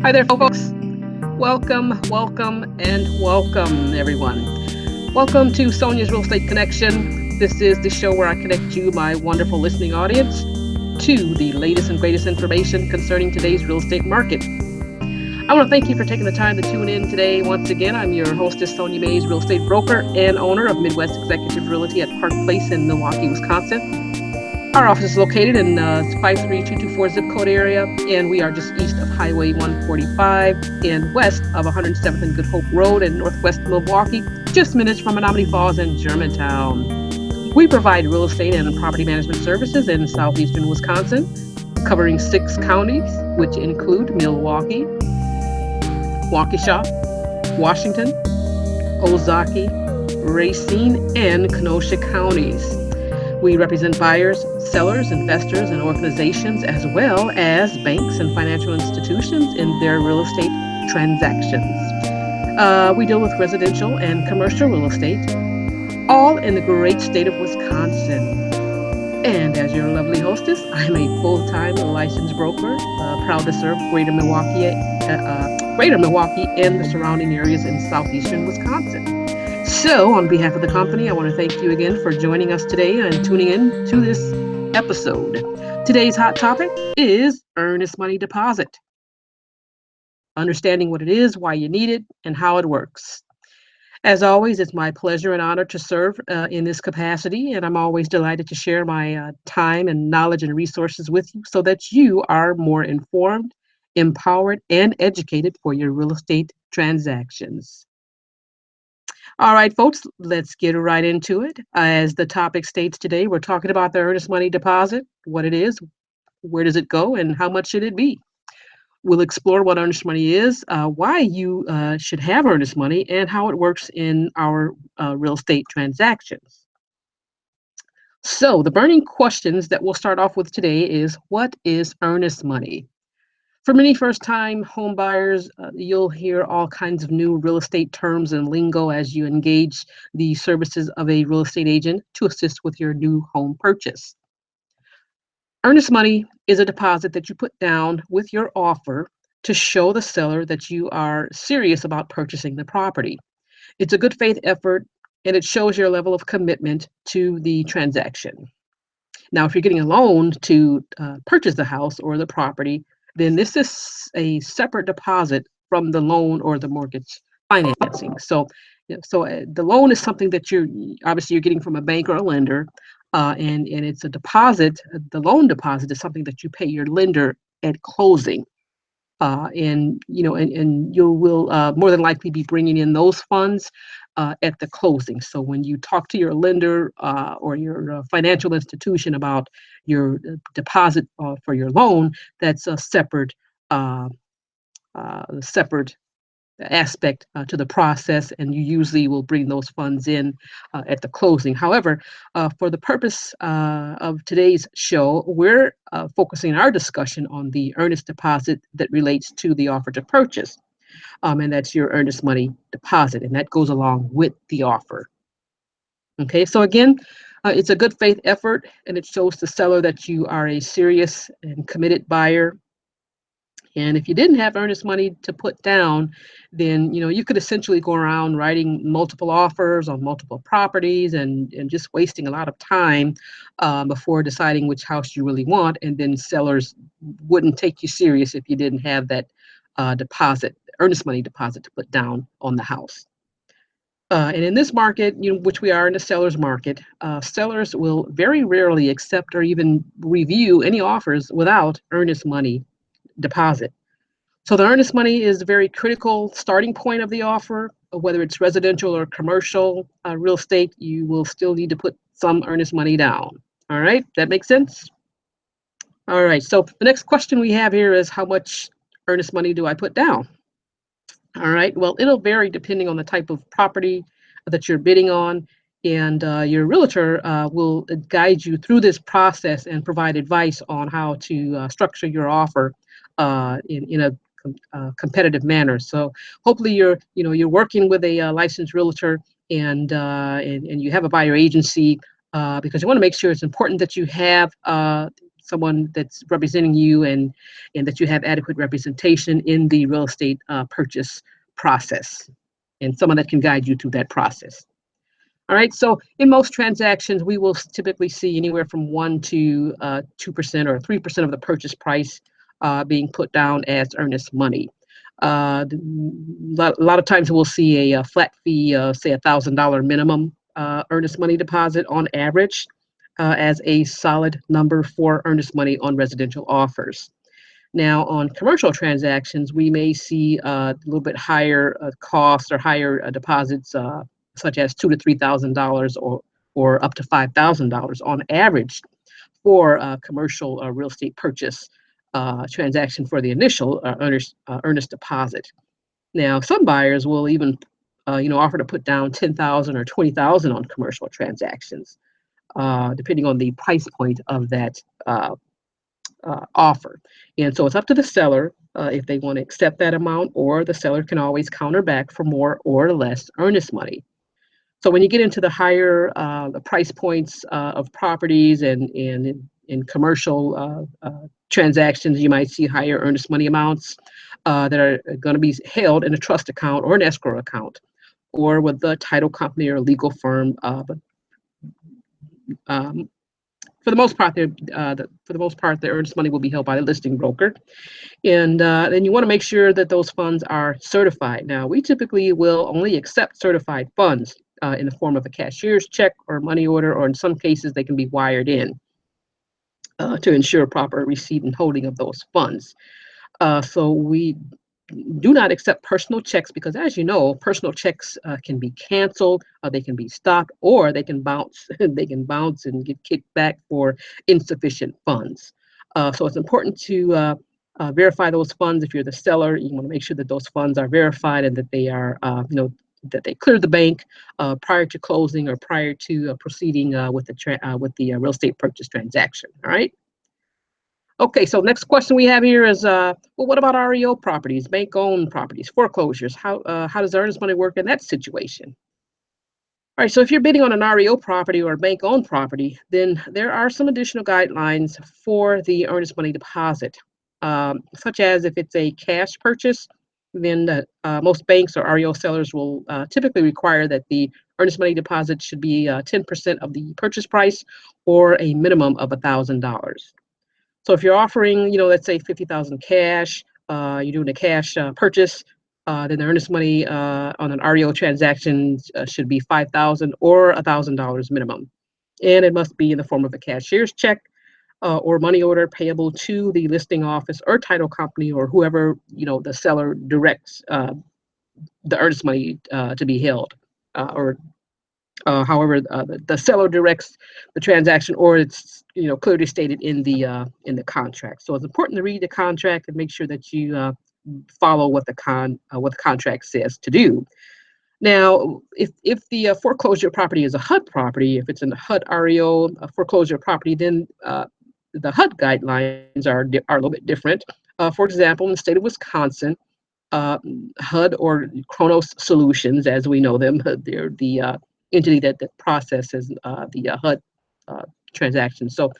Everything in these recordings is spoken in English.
Hi there, folks. Welcome, everyone. Welcome to Sonia's Real Estate Connection. This is the show where I connect you, my wonderful listening audience, to the latest and greatest information concerning today's real estate market. I want to thank you for taking the time to tune in today. Once again, I'm your hostess, Sonia Mays, real estate broker and owner of Midwest Executive Realty at Park Place in Milwaukee, Wisconsin. Our office is located in 53224 zip code area, and we are just east of Highway 145 and west of 107th and Good Hope Road in northwest Milwaukee, just minutes from Menominee Falls and Germantown. We provide real estate and property management services in southeastern Wisconsin, covering 6 counties, which include Milwaukee, Waukesha, Washington, Ozaukee, Racine, and Kenosha counties. We represent buyers, sellers, investors, and organizations, as well as banks and financial institutions in their real estate transactions. We deal with residential and commercial real estate, all in the great state of Wisconsin. And as your lovely hostess, I'm a full-time licensed broker, proud to serve Greater Milwaukee and the surrounding areas in southeastern Wisconsin. So, on behalf of the company, I want to thank you again for joining us today and tuning in to this episode. Today's hot topic is earnest money deposit. Understanding what it is, why you need it, and how it works. As always, it's my pleasure and honor to serve in this capacity, and I'm always delighted to share my time and knowledge and resources with you so that you are more informed, empowered, and educated for your real estate transactions. All right, folks, let's get right into it. As the topic states today, we're talking about the earnest money deposit, what it is, where does it go, and how much should it be? We'll explore what earnest money is, why you should have earnest money, and how it works in our real estate transactions. So, the burning questions that we'll start off with today is what is earnest money? For many first-time home buyers, you'll hear all kinds of new real estate terms and lingo as you engage the services of a real estate agent to assist with your new home purchase. Earnest money is a deposit that you put down with your offer to show the seller that you are serious about purchasing the property. It's a good faith effort and it shows your level of commitment to the transaction. Now, if you're getting a loan to purchase the house or the property, then this is a separate deposit from the loan or the mortgage financing. So the loan is something that you're getting from a bank or a lender, and it's a deposit. The loan deposit is something that you pay your lender at closing. And you will more than likely be bringing in those funds at the closing. So when you talk to your lender or your financial institution about your deposit for your loan, that's a separate aspect to the process, and you usually will bring those funds in at the closing. However, for the purpose of today's show, we're focusing our discussion on the earnest deposit that relates to the offer to purchase, and that's your earnest money deposit, and that goes along with the offer. Okay, so again, it's a good faith effort, and it shows the seller that you are a serious and committed buyer. And if you didn't have earnest money to put down, then you could essentially go around writing multiple offers on multiple properties and just wasting a lot of time before deciding which house you really want. And then sellers wouldn't take you serious if you didn't have that earnest money deposit to put down on the house. And in this market, which we are in the seller's market, sellers will very rarely accept or even review any offers without earnest money deposit. So the earnest money is a very critical starting point of the offer. Whether it's residential or commercial real estate, you will still need to put some earnest money down. All right, that makes sense? All right, so the next question we have here is how much earnest money do I put down? All right, well, it'll vary depending on the type of property that you're bidding on, and your realtor will guide you through this process and provide advice on how to structure your offer in a competitive manner. So hopefully you're working with a licensed realtor and you have a buyer agency because you want to make sure it's important that you have someone that's representing you, and that you have adequate representation in the real estate purchase process, and someone that can guide you through that process. All right, so in most transactions, we will typically see anywhere from 1 to 2% or 3% of the purchase price being put down as earnest money. A lot of times we'll see a flat fee, say $1,000 minimum earnest money deposit on average as a solid number for earnest money on residential offers. Now, on commercial transactions, we may see a little bit higher costs or higher deposits, such as $2,000 to $3,000 or up to $5,000 on average for commercial real estate purchase transaction for the initial earnest deposit. Now, some buyers will even offer to put down $10,000 or $20,000 on commercial transactions, depending on the price point of that offer. And so it's up to the seller if they want to accept that amount, or the seller can always counter back for more or less earnest money. So when you get into the higher the price points of properties and in commercial transactions, you might see higher earnest money amounts that are going to be held in a trust account or an escrow account, or with the title company or legal firm. But for the most part, the earnest money will be held by the listing broker. And then you want to make sure that those funds are certified. Now, we typically will only accept certified funds in the form of a cashier's check or money order, or in some cases, they can be wired in to ensure proper receipt and holding of those funds. So we do not accept personal checks because, as you know, personal checks can be canceled, they can be stopped, or they can bounce. They can bounce and get kicked back for insufficient funds. So it's important to verify those funds. If you're the seller, you want to make sure that those funds are verified and that they are, that they cleared the bank prior to closing or prior to proceeding with the real estate purchase transaction. All right. Okay, so next question we have here is, well, what about REO properties, bank-owned properties, foreclosures? How does earnest money work in that situation? All right, so if you're bidding on an REO property or a bank-owned property, then there are some additional guidelines for the earnest money deposit, such as if it's a cash purchase, then most banks or REO sellers will typically require that the earnest money deposit should be 10% of the purchase price or a minimum of $1,000. So if you're offering, let's say 50,000 cash, you're doing a cash purchase, then the earnest money on an REO transaction should be 5,000 or $1,000 minimum, and it must be in the form of a cashier's check or money order payable to the listing office or title company or whoever the seller directs the earnest money to be held, or however the seller directs the transaction, or it's clearly stated in the contract. So it's important to read the contract and make sure that you follow what the contract says to do. Now, if the foreclosure property is a HUD property, if it's a HUD REO foreclosure property, then the HUD guidelines are a little bit different. For example, in the state of Wisconsin, HUD or Chronos Solutions, as we know them, they're the entity that processes the HUD transaction. So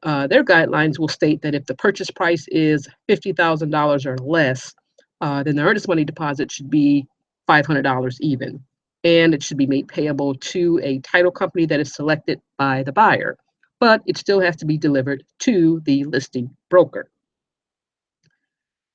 their guidelines will state that if the purchase price is $50,000 or less, then the earnest money deposit should be $500 even, and it should be made payable to a title company that is selected by the buyer, but it still has to be delivered to the listing broker.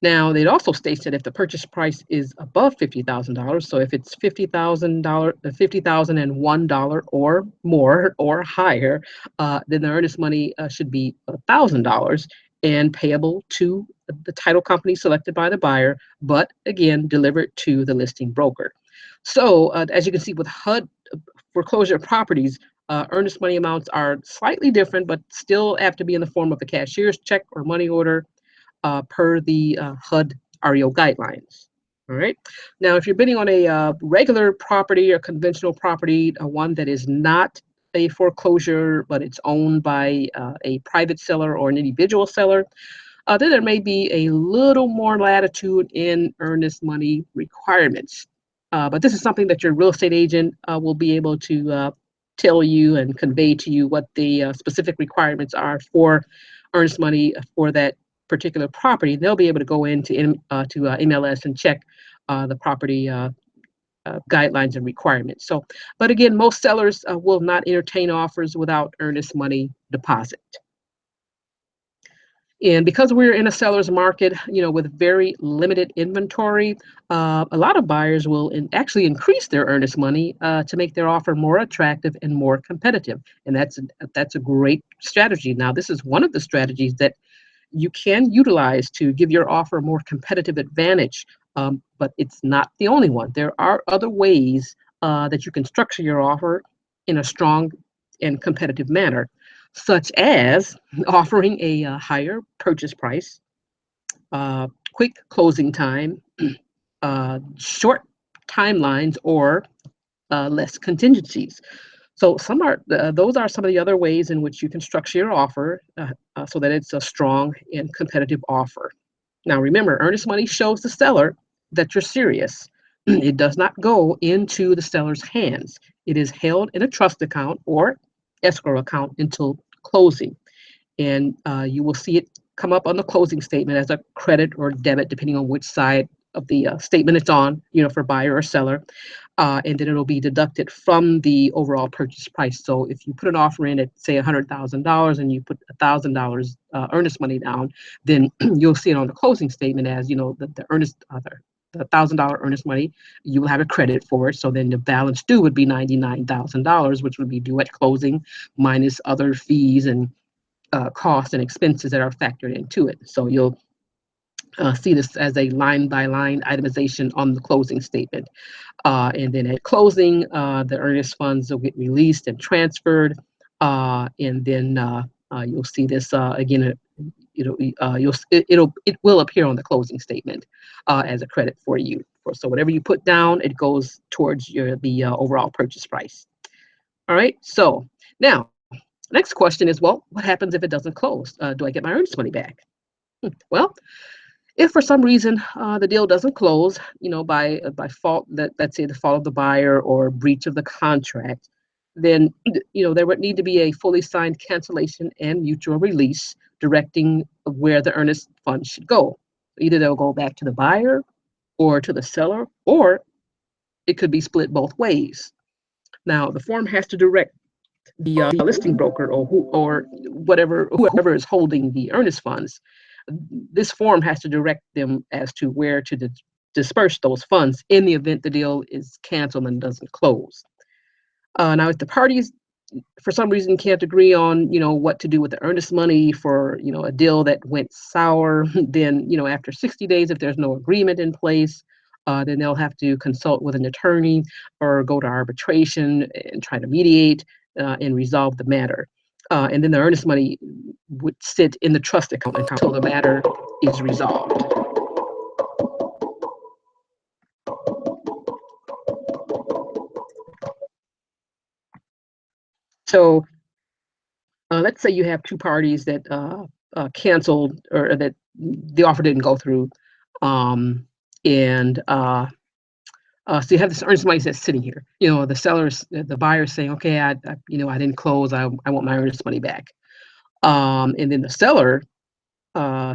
Now, it also states that if the purchase price is above $50,000, so if it's $50,001 or more or higher, then the earnest money should be $1,000 and payable to the title company selected by the buyer, but again, delivered to the listing broker. So, as you can see with HUD foreclosure properties, earnest money amounts are slightly different, but still have to be in the form of a cashier's check or money order, per the HUD REO guidelines. All right. Now, if you're bidding on a regular property or conventional property, one that is not a foreclosure, but it's owned by a private seller or an individual seller, then there may be a little more latitude in earnest money requirements. But this is something that your real estate agent will be able to tell you and convey to you what the specific requirements are for earnest money for that particular property, they'll be able to go into MLS and check the property guidelines and requirements. So, but again, most sellers will not entertain offers without earnest money deposit. And because we're in a seller's market, with very limited inventory, a lot of buyers will actually increase their earnest money to make their offer more attractive and more competitive. And that's a great strategy. Now, this is one of the strategies that you can utilize to give your offer a more competitive advantage, but it's not the only one. There are other ways that you can structure your offer in a strong and competitive manner, such as offering a higher purchase price, quick closing time, short timelines, or less contingencies. So those are some of the other ways in which you can structure your offer so that it's a strong and competitive offer. Now, remember, earnest money shows the seller that you're serious. It does not go into the seller's hands. It is held in a trust account or escrow account until closing, and you will see it come up on the closing statement as a credit or debit, depending on which side of the statement it's on, for buyer or seller. And then it'll be deducted from the overall purchase price. So if you put an offer in at, say, $100,000 and you put $1,000 earnest money down, then you'll see it on the closing statement as, the earnest the $1,000 earnest money, you will have a credit for it. So then the balance due would be $99,000, which would be due at closing minus other fees and costs and expenses that are factored into it. So you'll see this as a line by line itemization on the closing statement. And then at closing, the earnest funds will get released and transferred. And then you'll see this again. It will appear on the closing statement as a credit for you. So whatever you put down, it goes towards the overall purchase price. All right. So now, next question is, well, what happens if it doesn't close? Do I get my earnest money back? Well, if for some reason the deal doesn't close, by fault, let's say the fault of the buyer or breach of the contract, then there would need to be a fully signed cancellation and mutual release directing where the earnest funds should go. Either they'll go back to the buyer or to the seller, or it could be split both ways. Now, the form has to direct the listing broker or whoever is holding the earnest funds. This form has to direct them as to where to disperse those funds in the event the deal is canceled and doesn't close. Now, if the parties for some reason can't agree on what to do with the earnest money for a deal that went sour, then after 60 days, if there's no agreement in place, then they'll have to consult with an attorney or go to arbitration and try to mediate and resolve the matter. And then the earnest money would sit in the trust account until the matter is resolved. So let's say you have two parties that canceled or that the offer didn't go through, and so you have this earnest money that's sitting here. The buyer's saying, okay, I didn't close. I want my earnest money back. And then the seller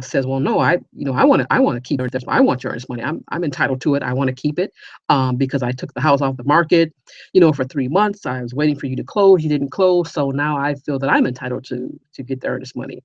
says, well, no, I want to keep this. I want your earnest money. I'm entitled to it. I want to keep it because I took the house off the market, for 3 months. I was waiting for you to close. You didn't close, so now I feel that I'm entitled to get the earnest money.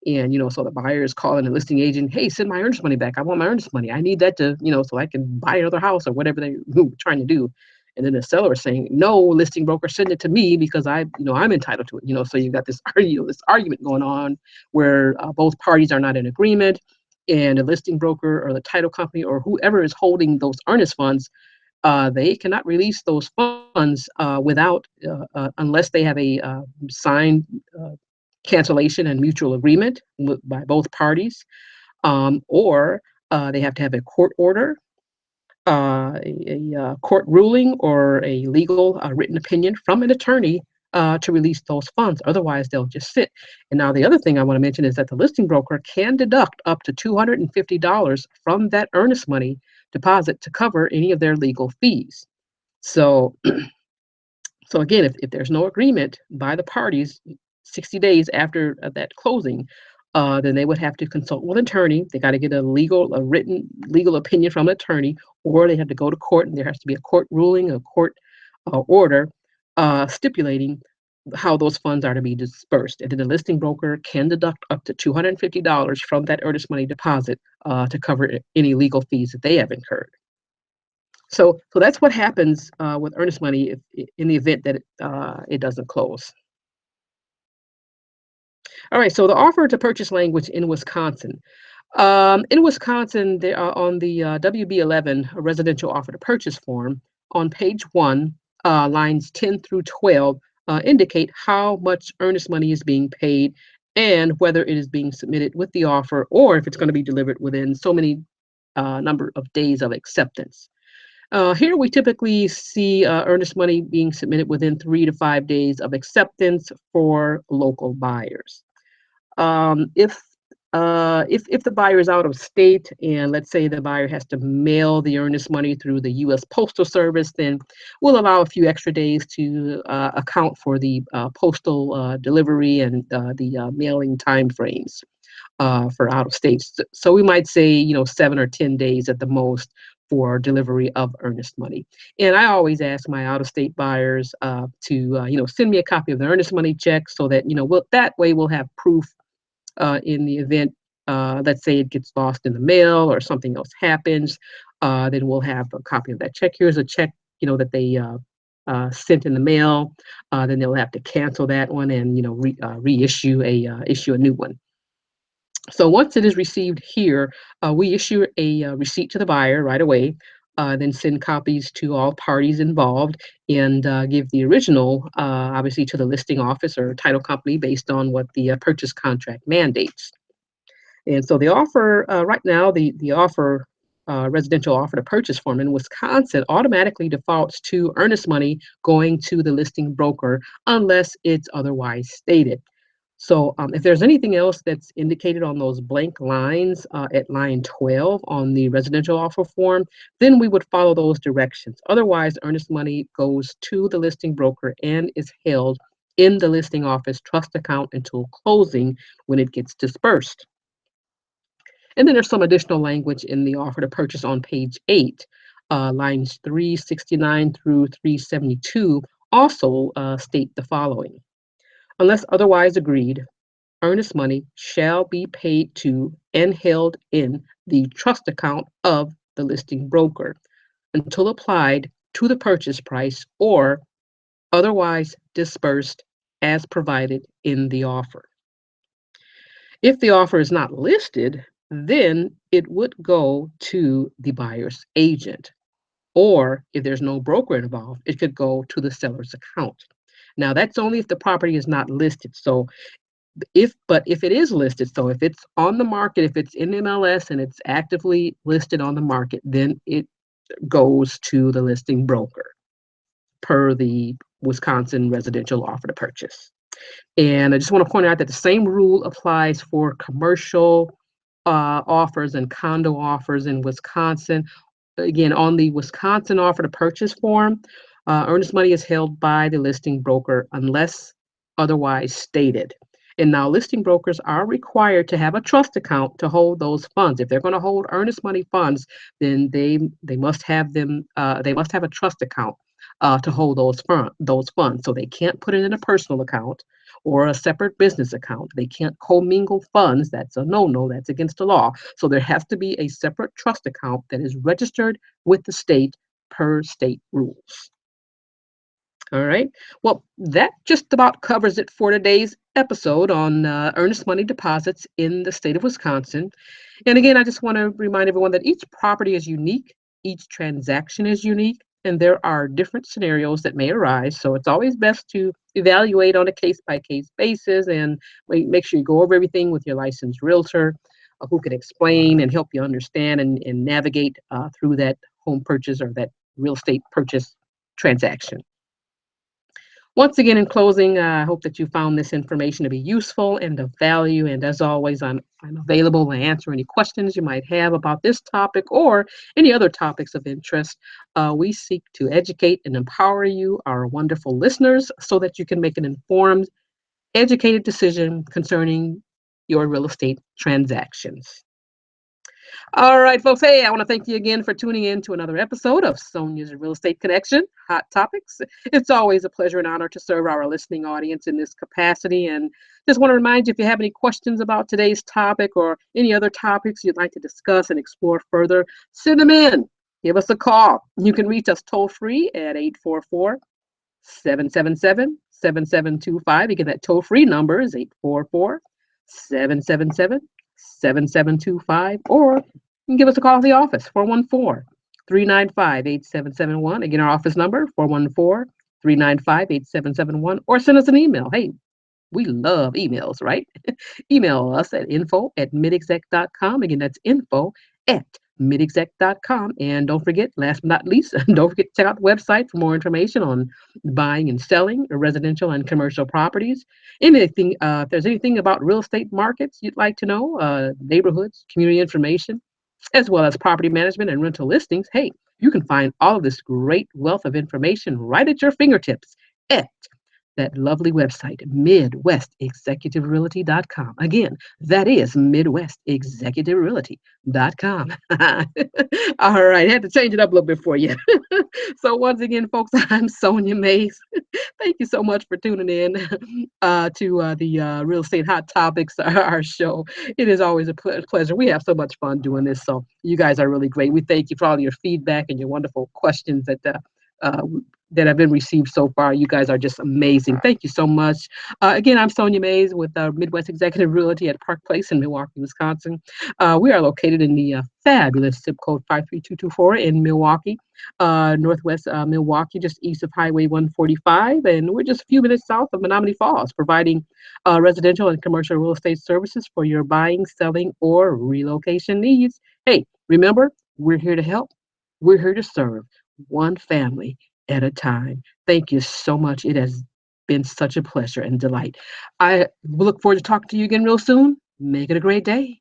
And so the buyer is calling the listing agent, hey, send my earnest money back. I want my earnest money. I need that to so I can buy another house or whatever they're trying to do. And then the seller is saying, no, listing broker, send it to me because I'm entitled to it. So you've got this argument going on where both parties are not in agreement, and the listing broker or the title company or whoever is holding those earnest funds, they cannot release those funds without unless they have a signed cancellation and mutual agreement by both parties, or they have to have a court order, a court ruling, or a legal written opinion from an attorney to release those funds. Otherwise, they'll just sit. And now the other thing I want to mention is that the listing broker can deduct up to $250 from that earnest money deposit to cover any of their legal fees. So, so again, if there's no agreement by the parties, 60 days after that closing, then they would have to consult with an attorney. They got to get a written legal opinion from an attorney, or they have to go to court, and there has to be a court ruling, a court order stipulating how those funds are to be dispersed. And then the listing broker can deduct up to $250 from that earnest money deposit to cover any legal fees that they have incurred. So that's what happens with earnest money in the event that it doesn't close. All right, so the offer to purchase language in Wisconsin. In Wisconsin, there are on the WB11 residential offer to purchase form on page 1, lines 10 through 12 indicate how much earnest money is being paid and whether it is being submitted with the offer or if it's going to be delivered within so many number of days of acceptance. Here we typically see earnest money being submitted within 3 to 5 days of acceptance for local buyers. If if the buyer is out of state and let's say the buyer has to mail the earnest money through the U.S. Postal Service, then we'll allow a few extra days to account for the postal delivery and the mailing time frames for out of states. So we might say, 7 or 10 days at the most for delivery of earnest money. And I always ask my out of state buyers to, send me a copy of the earnest money check so that, that way we'll have proof in the event, let's say it gets lost in the mail or something else happens, then we'll have a copy of that check. Here's a check, that they sent in the mail. Then they'll have to cancel that one and reissue issue a new one. So once it is received here, we issue a receipt to the buyer right away. Then send copies to all parties involved and give the original, obviously, to the listing office or title company based on what the purchase contract mandates. And so the offer, right now, the offer, residential offer to purchase form in Wisconsin automatically defaults to earnest money going to the listing broker unless it's otherwise stated. So if there's anything else that's indicated on those blank lines at line 12 on the residential offer form, then we would follow those directions. Otherwise, earnest money goes to the listing broker and is held in the listing office trust account until closing when it gets dispersed. And then there's some additional language in the offer to purchase on page 8, lines 369 through 372 also state the following. Unless otherwise agreed, earnest money shall be paid to and held in the trust account of the listing broker until applied to the purchase price or otherwise dispersed as provided in the offer. If the offer is not listed, then it would go to the buyer's agent. Or if there's no broker involved, it could go to the seller's account. Now, that's only if the property is not listed. So if it is listed, so if it's on the market, if it's in MLS and it's actively listed on the market, then it goes to the listing broker per the Wisconsin residential offer to purchase. And I just want to point out that the same rule applies for commercial offers and condo offers in Wisconsin. Again, on the Wisconsin offer to purchase form, earnest money is held by the listing broker unless otherwise stated. And now listing brokers are required to have a trust account to hold those funds. If they're going to hold earnest money funds, then they must have them. They must have a trust account to hold those funds. So they can't put it in a personal account or a separate business account. They can't commingle funds. That's a no-no. That's against the law. So there has to be a separate trust account that is registered with the state per state rules. All right. Well, that just about covers it for today's episode on earnest money deposits in the state of Wisconsin. And again, I just want to remind everyone that each property is unique, each transaction is unique, and there are different scenarios that may arise. So it's always best to evaluate on a case by case basis and make sure you go over everything with your licensed realtor who can explain and help you understand and navigate through that home purchase or that real estate purchase transaction. Once again, in closing, I hope that you found this information to be useful and of value. And as always, I'm available to answer any questions you might have about this topic or any other topics of interest. We seek to educate and empower you, our wonderful listeners, so that you can make an informed, educated decision concerning your real estate transactions. All right, folks. Hey, I want to thank you again for tuning in to another episode of Sonia's Real Estate Connection Hot Topics. It's always a pleasure and honor to serve our listening audience in this capacity. And just want to remind you if you have any questions about today's topic or any other topics you'd like to discuss and explore further, send them in. Give us a call. You can reach us toll free at 844 777 7725. Again, that toll free number is 844 777 7725. Or you can give us a call at the office, 414 395 8771. Again, our office number, 414 395 8771. Or send us an email. Hey, we love emails, right? Email us at info@midexec.com. Again, that's info@midexec.com. And don't forget, last but not least, don't forget to check out the website for more information on buying and selling residential and commercial properties. Anything, if there's anything about real estate markets you'd like to know, neighborhoods, community information, as well as property management and rental listings, hey, you can find all of this great wealth of information right at your fingertips at that lovely website, MidwestExecutiveRealty.com. Again, that is MidwestExecutiveRealty.com. All right, I had to change it up a little bit for you. So once again, folks, I'm Sonia Mays. Thank you so much for tuning in to the Real Estate Hot Topics, our show. It is always a pleasure. We have so much fun doing this, so you guys are really great. We thank you for all your feedback and your wonderful questions uh, that have been received so far. You guys are just amazing. Thank you so much. Again, I'm Sonia Mays with Midwest Executive Realty at Park Place in Milwaukee, Wisconsin. We are located in the fabulous zip code 53224 in Milwaukee, northwest Milwaukee, just east of Highway 145. And we're just a few minutes south of Menominee Falls, providing residential and commercial real estate services for your buying, selling, or relocation needs. Hey, remember, we're here to help. We're here to serve one family at a time. Thank you so much. It has been such a pleasure and delight. I look forward to talking to you again real soon. Make it a great day.